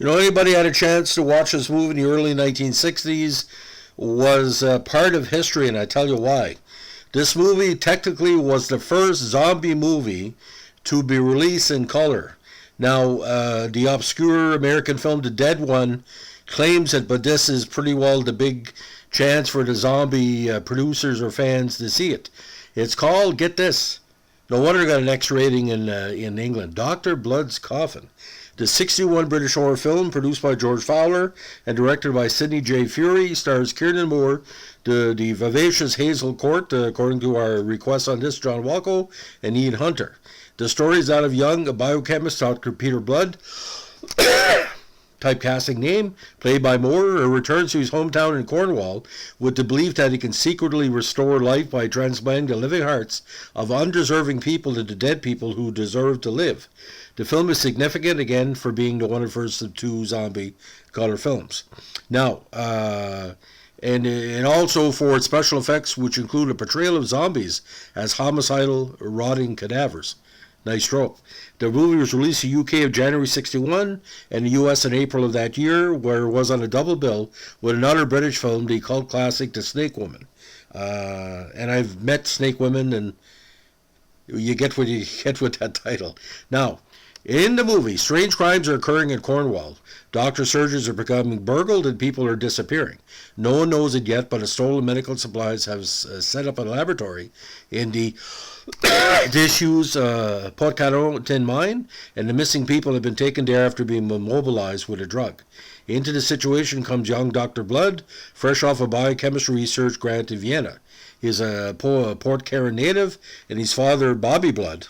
Anybody had a chance to watch this movie in the early 1960s was part of history, and I tell you why. This movie technically was the first zombie movie to be released in color. Now, the obscure American film The Dead One claims it, but this is pretty well the big chance for the zombie producers or fans to see it. It's called, get this, no wonder it got an X rating in England, Dr. Blood's Coffin. The 61 British horror film, produced by George Fowler and directed by Sidney J. Fury, stars Kiernan Moore, the vivacious Hazel Court, according to our request on this, John Walco, and Ian Hunter. The story is that of young biochemist Dr. Peter Blood, typecasting name, played by Moore, who returns to his hometown in Cornwall with the belief that he can secretly restore life by transplanting the living hearts of undeserving people into dead people who deserve to live. The film is significant, again, for being the one of the first of two zombie color films. Now, and also for its special effects, which include a portrayal of zombies as homicidal, rotting cadavers. Nice trope. The movie was released in the UK of January 61 and the US in April of that year, where it was on a double bill with another British film, the cult classic The Snake Woman. And I've met Snake Women, and you get what you get with that title. Now, in the movie, strange crimes are occurring in Cornwall. Doctor surgeons are becoming burgled and people are disappearing. No one knows it yet, but stolen medical supplies have set up a laboratory in the disused Port Caron tin mine, and the missing people have been taken there after being immobilized with a drug. Into the situation comes young Dr. Blood, fresh off a biochemistry research grant in Vienna. He is a Port Caron native, and his father, Bobby Blood,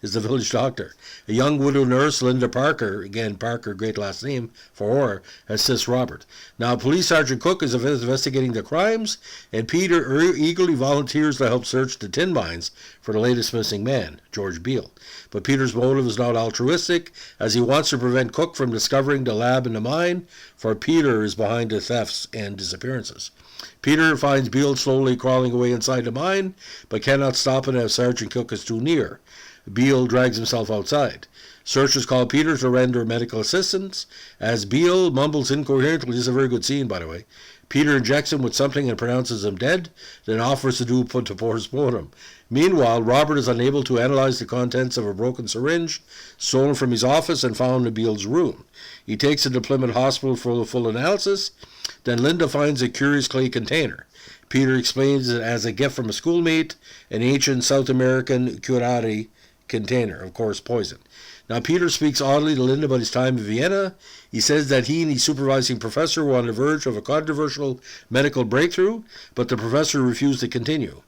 is the village doctor. A young widow nurse, Linda Parker, again Parker, great last name for horror, assists Robert. Now, Police Sergeant Cook is investigating the crimes, and Peter eagerly volunteers to help search the tin mines for the latest missing man, George Beale. But Peter's motive is not altruistic, as he wants to prevent Cook from discovering the lab in the mine, for Peter is behind the thefts and disappearances. Peter finds Beale slowly crawling away inside the mine, but cannot stop it as Sergeant Cook is too near. Beale drags himself outside. Searchers call Peter to render medical assistance. As Beale mumbles incoherently, this is a very good scene, by the way, Peter injects him with something and pronounces him dead, then offers to do postmortem. Meanwhile, Robert is unable to analyze the contents of a broken syringe stolen from his office and found in Beale's room. He takes it to Plymouth Hospital for a full analysis. Then Linda finds a curious clay container. Peter explains it as a gift from a schoolmate, an ancient South American curare container, of course poison. Now, Peter speaks oddly to Linda about his time in Vienna. He says that he and his supervising professor were on the verge of a controversial medical breakthrough, but the professor refused to continue.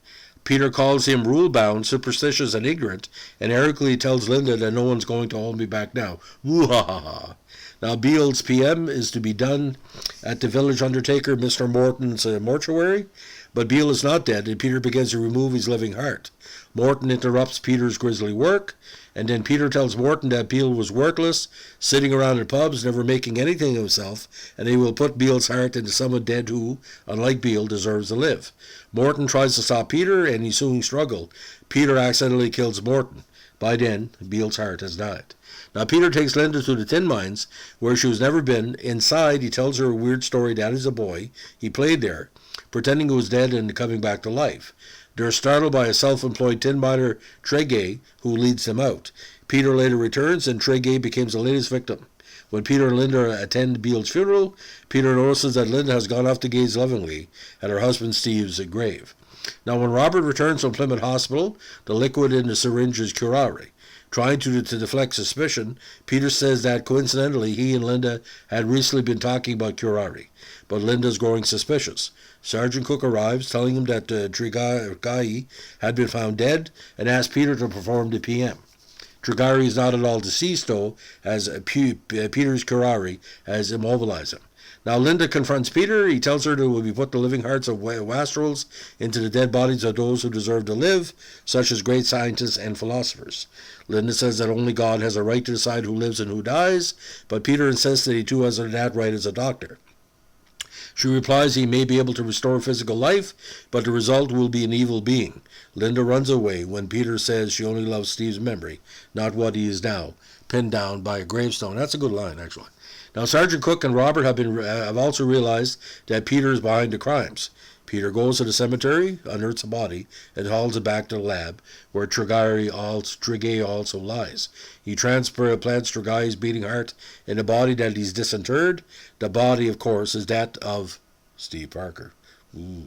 Peter calls him rule-bound, superstitious, and ignorant, and arrogantly tells Linda that no one's going to hold me back now. Woo-ha-ha-ha. Now, Beale's PM is to be done at the village undertaker, Mr. Morton's mortuary, but Beale is not dead, and Peter begins to remove his living heart. Morton interrupts Peter's grisly work, and then Peter tells Morton that Beale was worthless, sitting around in pubs, never making anything of himself, and he will put Beale's heart into someone dead who, unlike Beale, deserves to live. Morton tries to stop Peter, and he soon struggled. Peter accidentally kills Morton. By then, Beale's heart has died. Now, Peter takes Linda to the tin mines, where she has never been. Inside, he tells her a weird story that as a boy, he played there, pretending he was dead and coming back to life. They're startled by a self-employed tin miner, Tregay, who leads them out. Peter later returns, and Tregay becomes the latest victim. When Peter and Linda attend Beale's funeral, Peter notices that Linda has gone off to gaze lovingly at her husband Steve's grave. Now, when Robert returns from Plymouth Hospital, the liquid in the syringe is curare. Trying to deflect suspicion, Peter says that coincidentally he and Linda had recently been talking about curare, but Linda's growing suspicious. Sergeant Cook arrives, telling him that Tregay had been found dead, and asks Peter to perform the PM. Tregay is not at all deceased, though, as Peter's curare has immobilized him. Now, Linda confronts Peter. He tells her to put the living hearts of wastrels into the dead bodies of those who deserve to live, such as great scientists and philosophers. Linda says that only God has a right to decide who lives and who dies, but Peter insists that he too has that right as a doctor. She replies he may be able to restore physical life, but the result will be an evil being. Linda runs away when Peter says she only loves Steve's memory, not what he is now, pinned down by a gravestone. That's a good line, actually. Now, Sergeant Cook and Robert have also realized that Peter is behind the crimes. Peter goes to the cemetery, unearths a body, and hauls it back to the lab, where Trigay also lies. He transplants Trigay's beating heart in a body that he's disinterred. The body, of course, is that of Steve Parker. Ooh.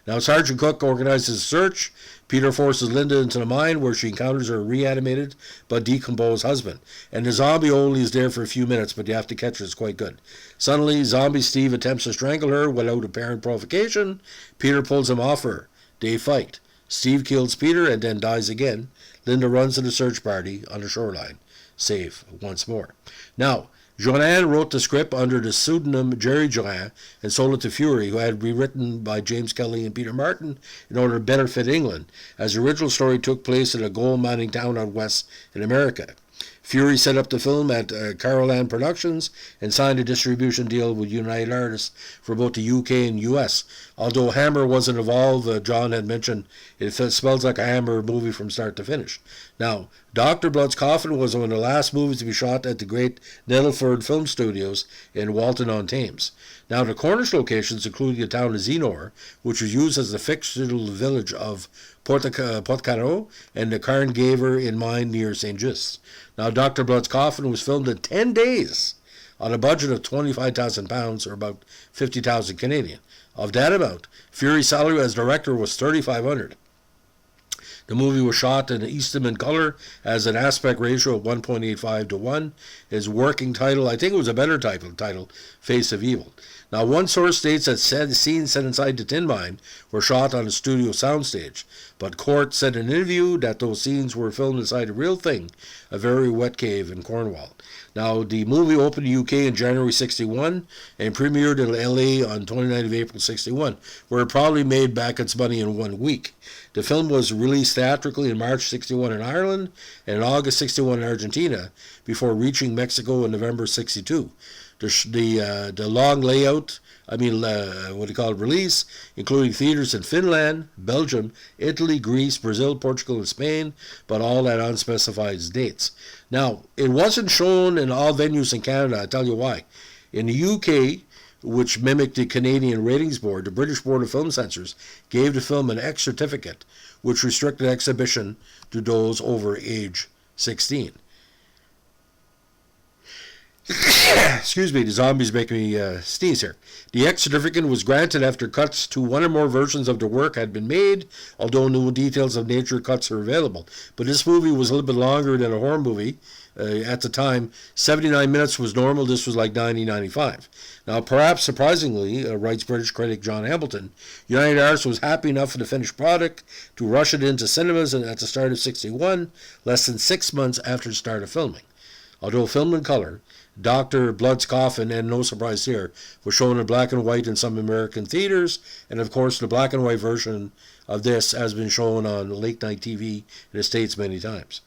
Now, Sergeant Cook organizes a search. Peter forces Linda into the mine, where she encounters her reanimated but decomposed husband. And the zombie only is there for a few minutes, but you have to catch it. It's quite good. Suddenly, zombie Steve attempts to strangle her without apparent provocation. Peter pulls him off her. They fight. Steve kills Peter and then dies again. Linda runs to the search party on the shoreline. Save once more. Now, Joanne wrote the script under the pseudonym Jerry Joanne and sold it to Fury, who had rewritten by James Kelly and Peter Martin in order to better fit England, as the original story took place in a gold mining town out west in America. Fury set up the film at Carolan Productions and signed a distribution deal with United Artists for both the UK and US. Although Hammer wasn't involved, John had mentioned it smells like a Hammer movie from start to finish. Now, Dr. Blood's Coffin was one of the last movies to be shot at the great Nettleford Film Studios in Walton-on-Thames. Now, the Cornish locations included the town of Zenor, which was used as the fictional village of Portcaro, and the Carngaver in mine near St. Just. Now, Dr. Blood's Coffin was filmed in 10 days on a budget of £25,000, or about 50,000 Canadian. Of that amount, Fury's salary as director was $3,500. The movie was shot in Eastman color as an aspect ratio of 1.85 to 1. His working title, I think it was a better title, Face of Evil. Now, one source states that scenes set inside the tin mine were shot on a studio soundstage, but Court said in an interview that those scenes were filmed inside a real thing, a very wet cave in Cornwall. Now, the movie opened in the UK in January 61 and premiered in LA on 29th of April 61, where it probably made back its money in 1 week. The film was released theatrically in March 61 in Ireland and in August 61 in Argentina, before reaching Mexico in November 62. The long layout, release, including theaters in Finland, Belgium, Italy, Greece, Brazil, Portugal, and Spain, but all at unspecified dates. Now, it wasn't shown in all venues in Canada. I'll tell you why. In the UK, which mimicked the Canadian Ratings Board, the British Board of Film Censors gave the film an X certificate, which restricted exhibition to those over age 16. Excuse me, the zombies make me sneeze here. The X certificate was granted after cuts to one or more versions of the work had been made, although no details of nature cuts are available. But this movie was a little bit longer than a horror movie. At the time, 79 minutes was normal. This was like 90-95. Now, perhaps surprisingly, writes British critic John Hamilton, United Artists was happy enough for the finished product to rush it into cinemas at the start of 61, less than 6 months after the start of filming. Although filmed in color, Dr. Blood's Coffin, and no surprise here, was shown in black and white in some American theaters, and of course the black and white version of this has been shown on late-night TV in the States many times.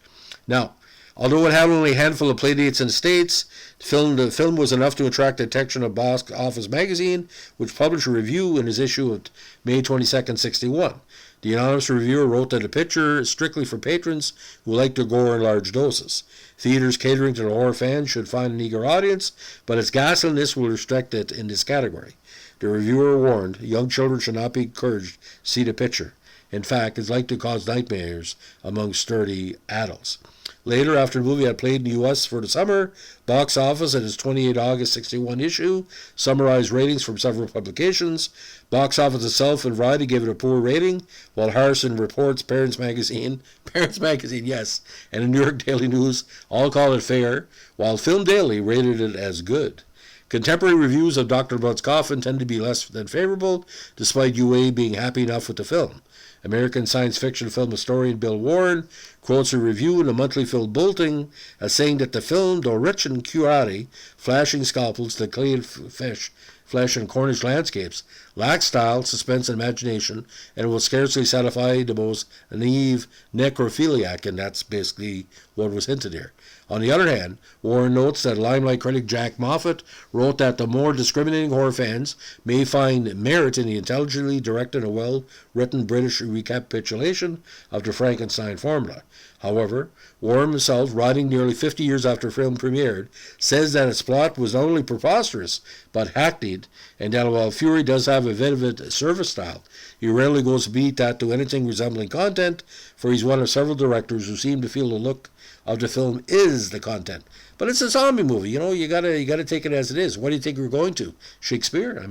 Now, although it had only a handful of playdates in the States, the film was enough to attract the attention of Box Office magazine, which published a review in its issue of May 22nd, 61. The anonymous reviewer wrote that the picture is strictly for patrons who like to gore in large doses. Theaters catering to the horror fans should find an eager audience, but its ghastliness will restrict it in this category. The reviewer warned young children should not be encouraged to see the picture. In fact, it's likely to cause nightmares among sturdy adults. Later, after the movie had played in the U.S. for the summer, Box Office, at its 28 August 61 issue, summarized ratings from several publications. Box Office itself and Variety gave it a poor rating, while Harrison Reports, Parents Magazine, yes, and the New York Daily News all called it fair, while Film Daily rated it as good. Contemporary reviews of Dr. Blood's Coffin tend to be less than favorable, despite UA being happy enough with the film. American science fiction film historian Bill Warren quotes a review in the monthly film Bulletin as saying that the film, though rich in curati, flashing scalpels, decayed flesh, and Cornish landscapes, lacks style, suspense, and imagination, and will scarcely satisfy the most naive necrophiliac, and that's basically what was hinted here. On the other hand, Warren notes that Limelight critic Jack Moffat wrote that the more discriminating horror fans may find merit in the intelligently directed and well-written British recapitulation of the Frankenstein formula. However, Warren himself, writing nearly 50 years after the film premiered, says that its plot was not only preposterous, but hackneyed, and that while Fury does have a vivid service style, he rarely goes to beat that to anything resembling content, for he's one of several directors who seem to feel the look of the film is the content. But it's a zombie movie, you gotta take it as it is. What do you think we're going to? Shakespeare?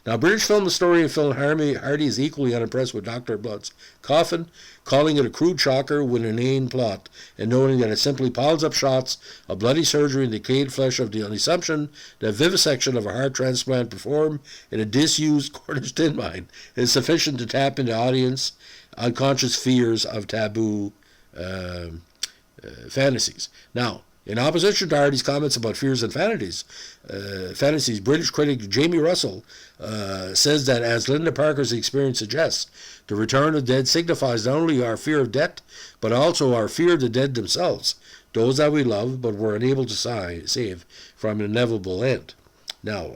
Now, British film historian Phil Hardy is equally unimpressed with Dr. Blood's Coffin, calling it a crude shocker with an inane plot, and noting that it simply piles up shots of bloody surgery and decayed flesh on the assumption that vivisection of a heart transplant performed in a disused Cornish tin mine is sufficient to tap into audience unconscious fears of taboo fantasies. Now, in opposition to Hardy's comments about fears and fantasies, British critic Jamie Russell says that, as Linda Parker's experience suggests, the return of the dead signifies not only our fear of death, but also our fear of the dead themselves, those that we love but were unable to save from an inevitable end. Now,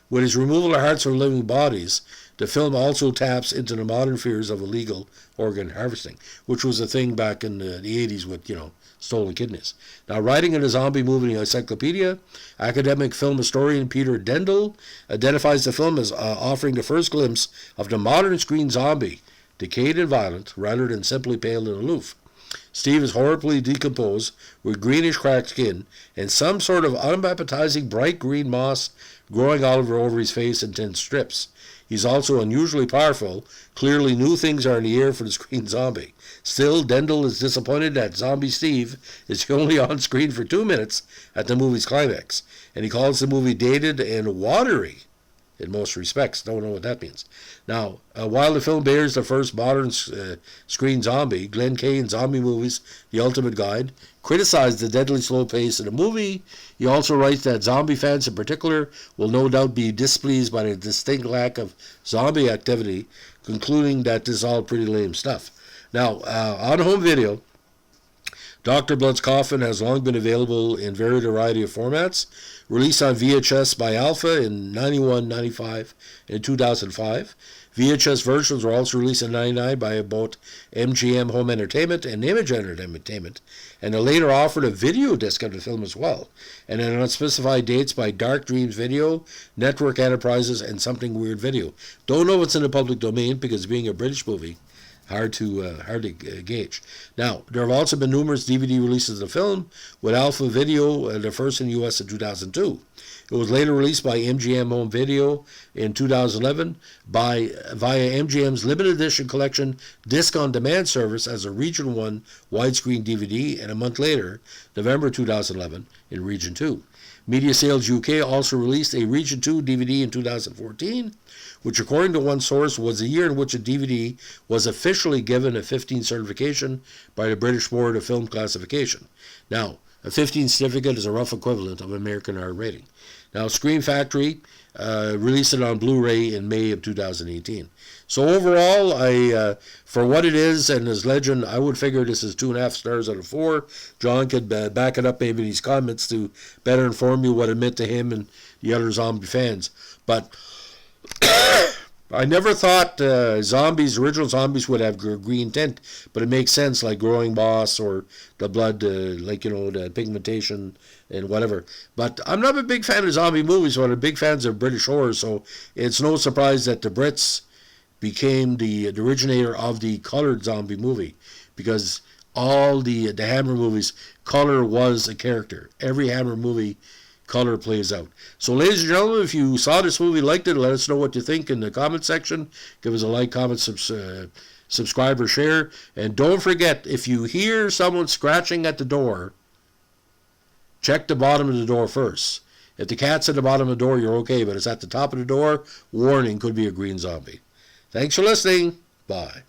with its removal of hearts from living bodies, the film also taps into the modern fears of illegal organ harvesting, which was a thing back in the 80s with, stolen kidneys. Now, writing in a zombie movie encyclopedia, academic film historian Peter Dendel identifies the film as offering the first glimpse of the modern screen zombie, decayed and violent, rather than simply pale and aloof. Steve is horribly decomposed, with greenish cracked skin, and some sort of unappetizing bright green moss growing all over his face in thin strips. He's also unusually powerful. Clearly new things are in the air for the screen zombie. Still, Dendel is disappointed that Zombie Steve is only on screen for 2 minutes at the movie's climax, and he calls the movie dated and watery in most respects. Don't know what that means. Now, while the film bears the first modern screen zombie, Glenn Kay in Zombie Movies, The Ultimate Guide, criticized the deadly slow pace of the movie. He also writes that zombie fans in particular will no doubt be displeased by the distinct lack of zombie activity, concluding that this is all pretty lame stuff. Now, on home video, Dr. Blood's Coffin has long been available in varied variety of formats, released on VHS by Alpha in 91, 95, and 2005. VHS versions were also released in 99 by both MGM Home Entertainment and Image Entertainment, and they later offered a video disc of the film as well, and at unspecified dates by Dark Dreams Video, Network Enterprises, and Something Weird Video. Don't know what's in the public domain because being a British movie, hard to gauge. Now, there have also been numerous DVD releases of the film, with Alpha Video, the first in the U.S. in 2002. It was later released by MGM Home Video in 2011 via MGM's limited edition collection Disc on Demand service as a Region 1 widescreen DVD, and a month later, November 2011, in Region 2. Media Sales UK also released a Region 2 DVD in 2014, which according to one source was the year in which a DVD was officially given a 15 certification by the British Board of Film Classification. Now, a 15 certificate is a rough equivalent of American R rating. Now, Scream Factory released it on Blu-ray in May of 2018. So overall, for what it is and his legend, I would figure this is 2.5 stars out of 4. John could back it up maybe in these comments to better inform you what it meant to him and the other zombie fans. But I never thought original zombies would have green tint, but it makes sense, like growing moss or the blood, the pigmentation and whatever. But I'm not a big fan of zombie movies, but I'm big fans of British horror, so it's no surprise that the Brits became the originator of the colored zombie movie, because all the Hammer movies, color was a character. Every Hammer movie, color plays out. So ladies and gentlemen, if you saw this movie, liked it, let us know what you think in the comment section. Give us a like, comment, subscribe, or share. And don't forget, if you hear someone scratching at the door, check the bottom of the door first. If the cat's at the bottom of the door, you're okay, but it's at the top of the door, warning, could be a green zombie. Thanks for listening. Bye.